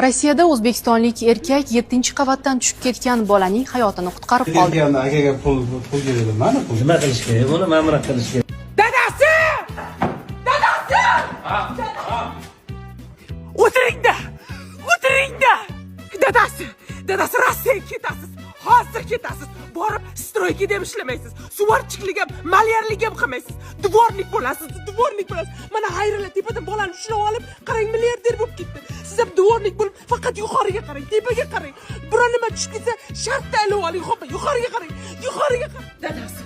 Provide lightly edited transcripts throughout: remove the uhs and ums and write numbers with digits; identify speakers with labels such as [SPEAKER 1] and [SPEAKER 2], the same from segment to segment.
[SPEAKER 1] Rossiyada o'zbekistonlik erkak 7-qavatdan tushib ketgan bolaning hayotini qutqarib qoldi.
[SPEAKER 2] Akaga pul berdim, mana pul.
[SPEAKER 3] Nima qilish kerak? Buni ma'muriyat qilish kerak.
[SPEAKER 4] Dadasi! Dadasi! O'tiringda! O'tiringda! Dadasi Rossiyaga ketasiz. Hozir ketasiz. Borib stroyga deb ishlamaysiz. Suvarchilik ham, malyarlik ham qilmaysiz. Dvornik bo'lasiz. Mana Xayrilla tepadan bolani ushlab olib, qarang, milliarder bo'lib ketdi. Siz ham dvornik bo'lib, faqat yuqoriga qarang, tepaga qarang. Biror nima tushib ketsa, shartta ilib oling, xo'p, yuqoriga qarang. Dadasi.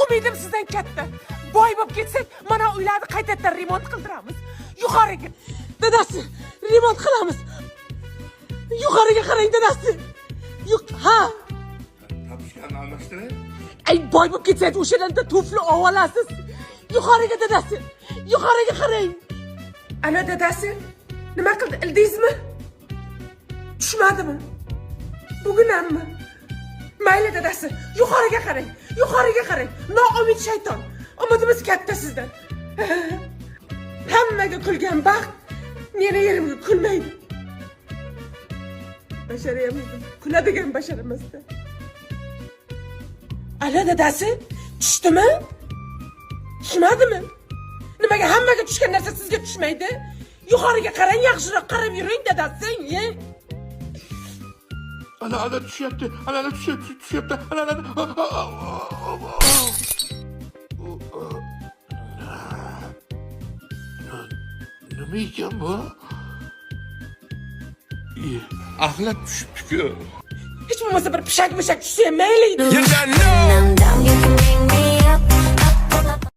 [SPEAKER 4] Umidim sizdan katta. Boy bo'lib ketsak, mana uylarni qaytadan remont qildiramiz. Yuqoriga. Dadasi, remont qilamiz. Yuqoriga qarang, dadasi. Ha.
[SPEAKER 2] Tapishlarni almashtirib.
[SPEAKER 4] Ay, boy bo'lib ketsangiz o'shadan tufli olasiz. Yuqoriga dadasi. Yuqoriga qarang. Ana dadasi, nima qildi? Ildingizmi? Tushmadimi? Bugun hammi? Mayli dadasi, yuqoriga qarang. Noumid shayton. Umidimiz katta sizdan. Hammaga kulgan baxt meni yerimga kulmaydi. Bashariyamizda kuladigan basharimizda. Ala dadasi, tushdimi? Tushmadimi? Nimaga hammaga tushgan narsa sizga tushmaydi? Yuqoriga qarang, yaxshiroq qarab yuring dadasi.
[SPEAKER 2] Ana tushyapti. Ana. Nima ekan bu? Axlat tushibdi-ku.
[SPEAKER 4] Hech bo'lmasa bir pishak tushsa ham mayli.
[SPEAKER 5] You don't know.